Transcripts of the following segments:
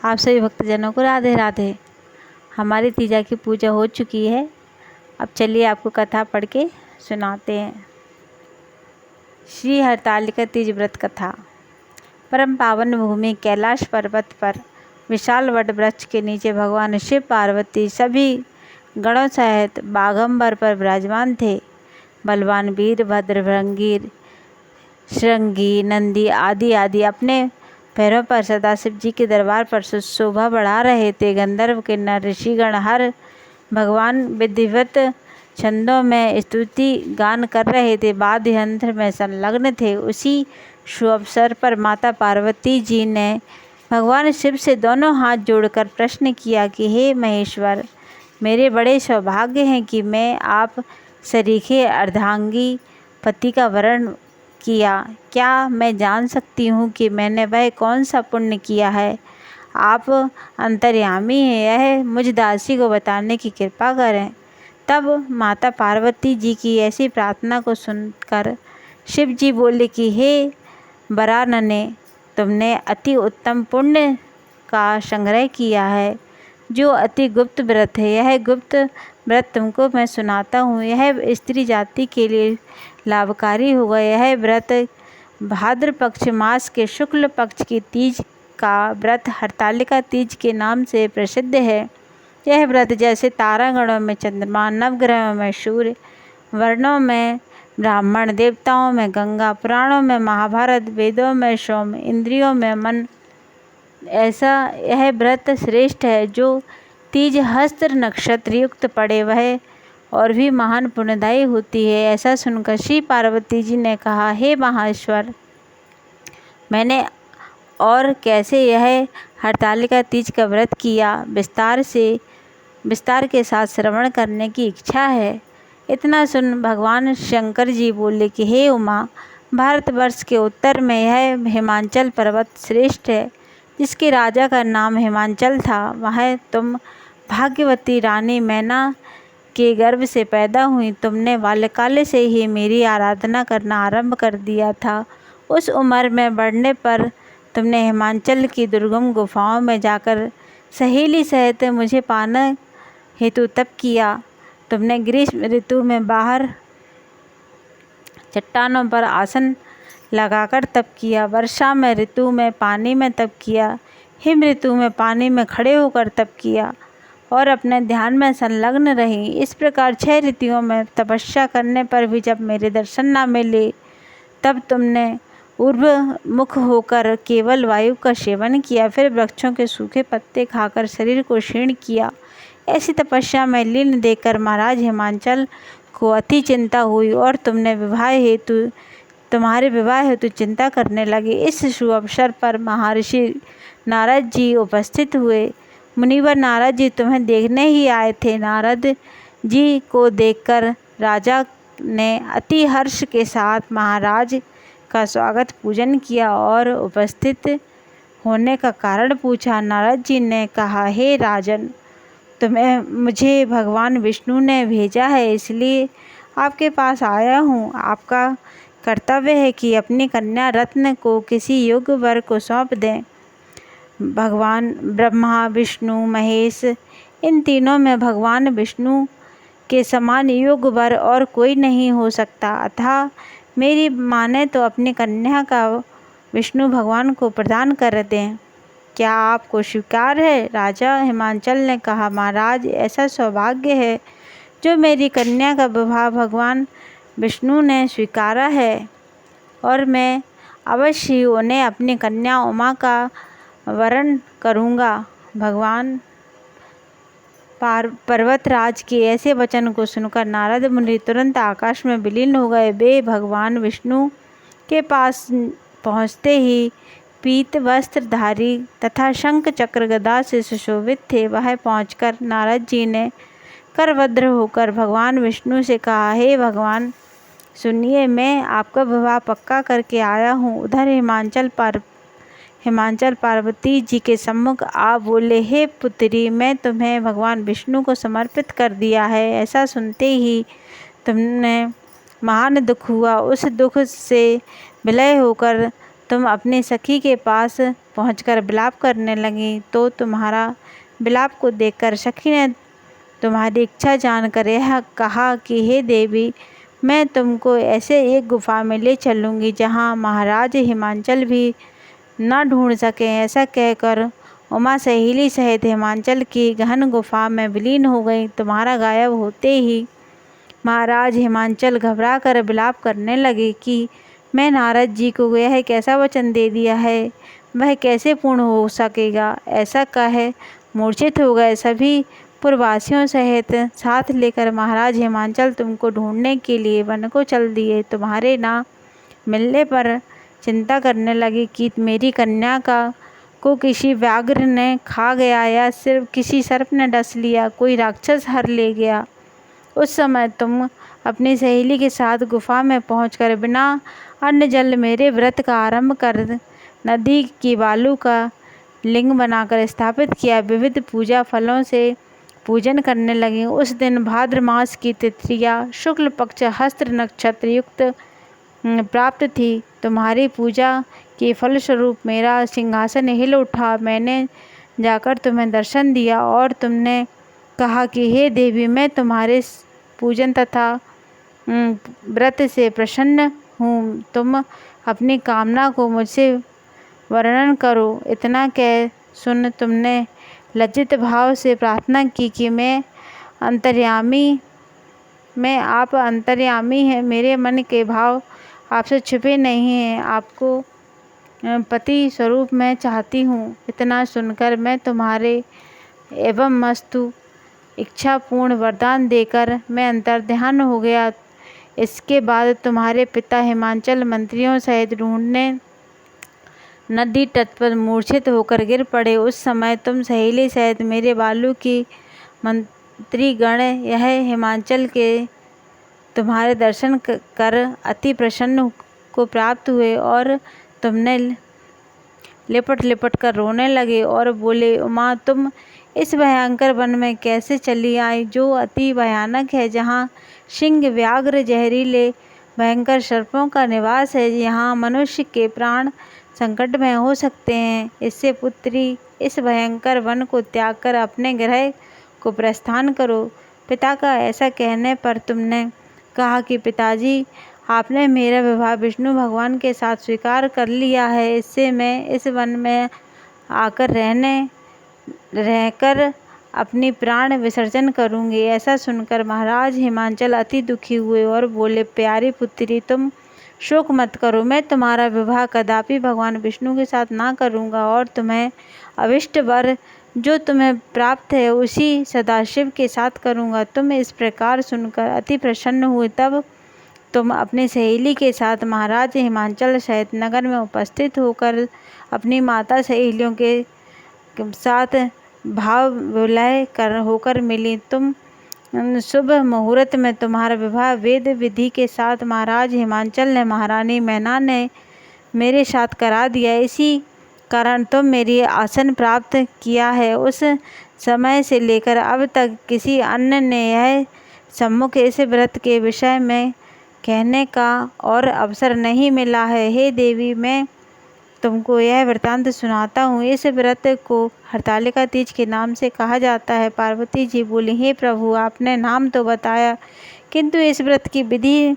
आप सभी भक्तजनों को राधे राधे। हमारी तीजा की पूजा हो चुकी है। अब चलिए आपको कथा पढ़ के सुनाते हैं। श्री हरतालिका तीज व्रत कथा। परम पावन भूमि कैलाश पर्वत पर विशाल वट वृक्ष के नीचे भगवान शिव पार्वती सभी गणों सहित बाघंबर पर विराजमान थे। बलवान वीरभद्र, भृंगी, श्रृंगी, नंदी आदि अपने पैरों पर सदाशिव जी के दरबार पर शोभा बढ़ा रहे थे। गंधर्व के नर ऋषिगण हर भगवान विधिवत छंदों में स्तुति गान कर रहे थे, वाद्य यंत्र में संलग्न थे। उसी शुभ अवसर पर माता पार्वती जी ने भगवान शिव से दोनों हाथ जोड़कर प्रश्न किया कि हे महेश्वर, मेरे बड़े सौभाग्य हैं कि मैं आप सरीखे अर्धांगी पति का वरण किया। क्या मैं जान सकती हूँ कि मैंने वह कौन सा पुण्य किया है? आप अंतर्यामी हैं, यह मुझ दासी को बताने की कृपा करें। तब माता पार्वती जी की ऐसी प्रार्थना को सुनकर शिव जी बोले कि हे वरानने, तुमने अति उत्तम पुण्य का संग्रह किया है, जो अति गुप्त व्रत है। यह गुप्त व्रत तुमको मैं सुनाता हूँ। यह स्त्री जाति के लिए लाभकारी होगा। यह व्रत भाद्र पक्ष मास के शुक्ल पक्ष की तीज का व्रत हरतालिका तीज के नाम से प्रसिद्ध है। यह व्रत जैसे तारागणों में चंद्रमा, नवग्रहों में सूर्य, वर्णों में ब्राह्मण, देवताओं में गंगा, पुराणों में महाभारत, वेदों में सोम, इंद्रियों में मन, ऐसा यह व्रत श्रेष्ठ है। जो तीज हस्त्र नक्षत्र युक्त पड़े वह और भी महान पुण्यदायी होती है। ऐसा सुनकर श्री पार्वती जी ने कहा, हे महेश्वर, मैंने और कैसे यह हरतालिका तीज का व्रत किया, विस्तार के साथ श्रवण करने की इच्छा है। इतना सुन भगवान शंकर जी बोले कि हे उमा, भारतवर्ष के उत्तर में यह हिमाचल पर्वत श्रेष्ठ है, जिसके राजा का नाम हिमाचल था। वह तुम भाग्यवती रानी मैना के गर्भ से पैदा हुई। तुमने बाल्यकाल से ही मेरी आराधना करना आरंभ कर दिया था। उस उम्र में बढ़ने पर तुमने हिमाचल की दुर्गम गुफाओं में जाकर सहेली सहित मुझे पाने हेतु तप किया। तुमने ग्रीष्म ऋतु में बाहर चट्टानों पर आसन लगाकर तप किया। वर्षा में ऋतु में पानी में तप किया। हिम ऋतु में पानी में खड़े होकर तप किया और अपने ध्यान में संलग्न रही। इस प्रकार 6 ऋतुओं में तपस्या करने पर भी जब मेरे दर्शन न मिले, तब तुमने ऊर्ध्व मुख होकर केवल वायु का सेवन किया। फिर वृक्षों के सूखे पत्ते खाकर शरीर को क्षीण किया। ऐसी तपस्या में लीन देखकर महाराज हिमाचल को अति चिंता हुई और तुम्हारे विवाह हेतु चिंता करने लगे। इस शुभ अवसर पर महर्षि नारद जी उपस्थित हुए। मुनिवर नारद जी तुम्हें देखने ही आए थे। नारद जी को देखकर राजा ने अति हर्ष के साथ महाराज का स्वागत पूजन किया और उपस्थित होने का कारण पूछा। नारद जी ने कहा, हे राजन, तुम्हें मुझे भगवान विष्णु ने भेजा है, इसलिए आपके पास आया हूँ। आपका कर्तव्य है कि अपनी कन्या रत्न को किसी योग्य वर को सौंप दें। भगवान ब्रह्मा, विष्णु, महेश, इन तीनों में भगवान विष्णु के समान योग्य वर और कोई नहीं हो सकता। अतः मेरी माने तो अपनी कन्या का विष्णु भगवान को प्रदान कर दें। क्या आपको स्वीकार है? राजा हिमाचल ने कहा, महाराज, ऐसा सौभाग्य है जो मेरी कन्या का विवाह भगवान विष्णु ने स्वीकारा है और मैं अवश्य ही उन्हें अपनी कन्या उमा का वरण करूँगा। भगवान पर्वतराज के ऐसे वचन को सुनकर नारद मुनि तुरंत आकाश में विलीन हो गए। वे भगवान विष्णु के पास पहुँचते ही पीत वस्त्रधारी तथा शंख चक्र गदा से सुशोभित थे। वह पहुंचकर नारद जी ने करवज्र होकर भगवान विष्णु से कहा, हे भगवान, सुनिए, मैं आपका विवाह पक्का करके आया हूँ। उधर हिमाचल पार्वती जी के सम्मुख आ बोले, हे पुत्री, मैं तुम्हें भगवान विष्णु को समर्पित कर दिया है। ऐसा सुनते ही तुमने महान दुख हुआ। उस दुख से विलय होकर तुम अपनी सखी के पास पहुंचकर विलाप करने लगी तो तुम्हारा विलाप को देखकर सखी ने तुम्हारी इच्छा जानकर यह कहा कि हे देवी, मैं तुमको ऐसे एक गुफा में ले चलूँगी जहाँ महाराज हिमांचल भी न ढूंढ सकें। ऐसा कहकर उमा सहेली सहित हिमांचल की गहन गुफा में विलीन हो गई। तुम्हारा गायब होते ही महाराज हिमांचल घबरा कर विलाप करने लगे कि मैं नारद जी को यह कैसा वचन दे दिया है, वह कैसे पूर्ण हो सकेगा। ऐसा कह मूर्छित हो गए। सभी पुरवासियों सहित साथ लेकर महाराज हिमांचल तुमको ढूंढने के लिए वन को चल दिए। तुम्हारे ना मिलने पर चिंता करने लगे कि मेरी कन्या को किसी व्याघ्र ने खा गया या सिर्फ किसी सर्प ने डस लिया, कोई राक्षस हर ले गया। उस समय तुम अपनी सहेली के साथ गुफा में पहुंचकर बिना अन्न जल मेरे व्रत का आरंभ कर नदी की बालू का लिंग बनाकर स्थापित किया। विविध पूजा फलों से पूजन करने लगे। उस दिन भाद्र मास की तिथिया शुक्ल पक्ष हस्त्र नक्षत्र युक्त प्राप्त थी। तुम्हारी पूजा के फलस्वरूप मेरा सिंहासन हिल उठा। मैंने जाकर तुम्हें दर्शन दिया और तुमने कहा कि हे देवी, मैं तुम्हारे पूजन तथा व्रत से प्रसन्न हूँ। तुम अपनी कामना को मुझसे वर्णन करो। इतना कह सुन तुमने लज्जित भाव से प्रार्थना की कि आप अंतर्यामी हैं, मेरे मन के भाव आपसे छुपे नहीं हैं, आपको पति स्वरूप मैं चाहती हूँ। इतना सुनकर मैं तुम्हारे एवं मस्तु इच्छा पूर्ण वरदान देकर मैं अंतर्ध्यान हो गया। इसके बाद तुम्हारे पिता हिमांचल मंत्रियों सहित ढूंढने नदी तट पर मूर्छित होकर गिर पड़े। उस समय तुम सहेली सहित मेरे बालू की मंत्रीगण यह हिमांचल के तुम्हारे दर्शन कर अति प्रसन्न को प्राप्त हुए और तुमने लिपट लिपट कर रोने लगे और बोले, उमा, तुम इस भयंकर वन में कैसे चली आई, जो अति भयानक है, जहाँ सिंह, व्याघ्र, जहरीले भयंकर सर्पों का निवास है, यहाँ मनुष्य के प्राण संकट में हो सकते हैं। इससे पुत्री, इस भयंकर वन को त्याग कर अपने गृह को प्रस्थान करो। पिता का ऐसा कहने पर तुमने कहा कि पिताजी, आपने मेरा विवाह विष्णु भगवान के साथ स्वीकार कर लिया है। इससे मैं इस वन में आकर रहकर अपनी प्राण विसर्जन करूंगी। ऐसा सुनकर महाराज हिमांचल अति दुखी हुए और बोले, प्यारी पुत्री, तुम शोक मत करो। मैं तुम्हारा विवाह कदापि भगवान विष्णु के साथ ना करूंगा और तुम्हें अभिष्ट वर जो तुम्हें प्राप्त है उसी सदाशिव के साथ करूंगा। तुम इस प्रकार सुनकर अति प्रसन्न हुए। तब तुम अपनी सहेली के साथ महाराज हिमांचल सहित नगर में उपस्थित होकर अपनी माता सहेलियों के साथ भाव विलय होकर मिली। तुम शुभ मुहूर्त में तुम्हारा विवाह वेद विधि के साथ महाराज हिमांचल ने महारानी मैना ने मेरे साथ करा दिया। इसी कारण तुम मेरी आसन प्राप्त किया है। उस समय से लेकर अब तक किसी अन्य ने यह सम्मुख इस व्रत के विषय में कहने का और अवसर नहीं मिला है। हे देवी, मैं तुमको यह वृत्तांत सुनाता हूँ। इस व्रत को हरतालिका तीज के नाम से कहा जाता है। पार्वती जी बोली, हे प्रभु, आपने नाम तो बताया, किंतु इस व्रत की विधि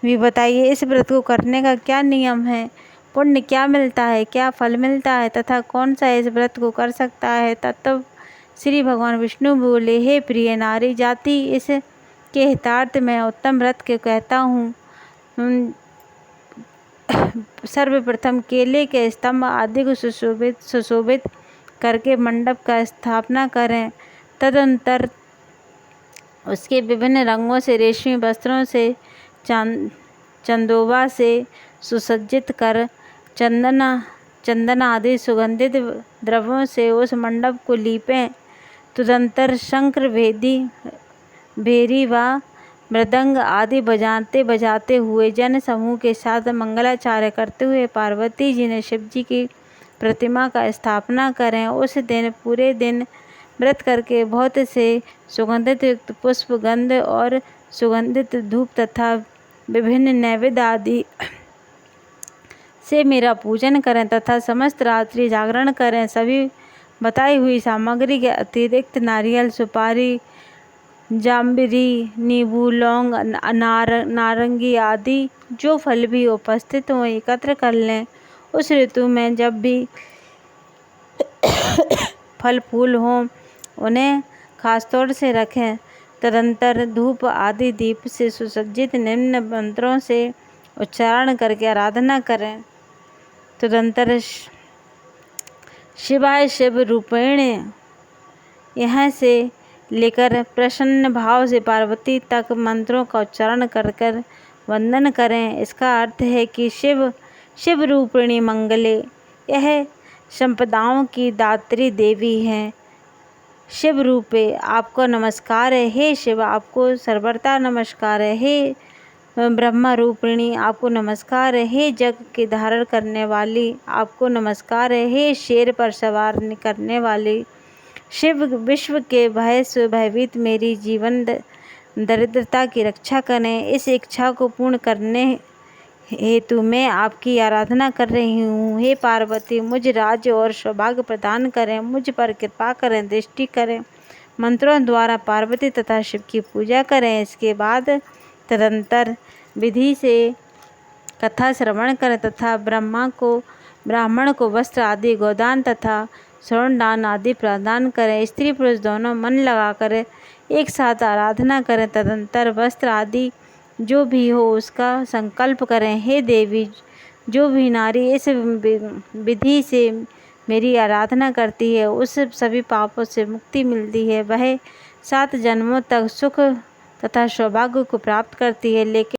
भी बताइए। इस व्रत को करने का क्या नियम है, पुण्य क्या मिलता है, क्या फल मिलता है तथा कौन सा इस व्रत को कर सकता है। तब श्री भगवान विष्णु बोले, हे प्रिय नारी जाति, इस के हितार्थ में उत्तम व्रत के कहता हूँ। सर्वप्रथम केले के स्तंभ आदि को सुशोभित करके मंडप का स्थापना करें। तदंतर उसके विभिन्न रंगों से रेशमी वस्त्रों से चंदोबा से सुसज्जित कर चंदन आदि सुगंधित द्रव्यों से उस मंडप को लीपें। तदंतर शंकर भेरी व मृदंग आदि बजाते हुए जन समूह के साथ मंगलाचार्य करते हुए पार्वती जी ने शिव जी की प्रतिमा का स्थापना करें। उस दिन पूरे दिन व्रत करके बहुत से सुगंधित युक्त पुष्प, गंध और सुगंधित धूप तथा विभिन्न नैवेद्य आदि से मेरा पूजन करें तथा समस्त रात्रि जागरण करें। सभी बताई हुई सामग्री के अतिरिक्त नारियल, सुपारी, जाम्बरी, नींबू, लौंग, नारंगी आदि जो फल भी उपस्थित हों एकत्र कर लें। उस ऋतु में जब भी फल फूल हों उन्हें खासतौर से रखें। तदंतर धूप आदि दीप से सुसज्जित निम्न मंत्रों से उच्चारण करके आराधना करें। तदंतर शिवाय शिव रूपेण यहाँ से लेकर प्रसन्न भाव से पार्वती तक मंत्रों का उच्चारण कर कर वंदन करें। इसका अर्थ है कि शिव शिव रूपिणी मंगले, यह संपदाओं की दात्री देवी हैं। शिव रूपे आपको नमस्कार है। हे शिव आपको सर्वथा नमस्कार है। हे ब्रह्मा रूपिणी आपको नमस्कार है। हे जग के धारण करने वाली आपको नमस्कार है। हे शेर पर सवार करने वाली शिव विश्व के भय से भयभीत मेरी जीवन दरिद्रता की रक्षा करें। इस इच्छा को पूर्ण करने हेतु मैं आपकी आराधना कर रही हूँ। हे पार्वती मुझ राज्य और सौभाग्य प्रदान करें, मुझ पर कृपा करें, दृष्टि करें। मंत्रों द्वारा पार्वती तथा शिव की पूजा करें। इसके बाद तदंतर विधि से कथा श्रवण करें तथा ब्राह्मण को वस्त्र आदि गोदान तथा स्वर्ण आदि प्रदान करें। स्त्री पुरुष दोनों मन लगाकर एक साथ आराधना करें। तदंतर वस्त्र आदि जो भी हो उसका संकल्प करें। हे देवी, जो भी नारी इस विधि से मेरी आराधना करती है उस सभी पापों से मुक्ति मिलती है। वह 7 जन्मों तक सुख तथा सौभाग्य को प्राप्त करती है। लेकिन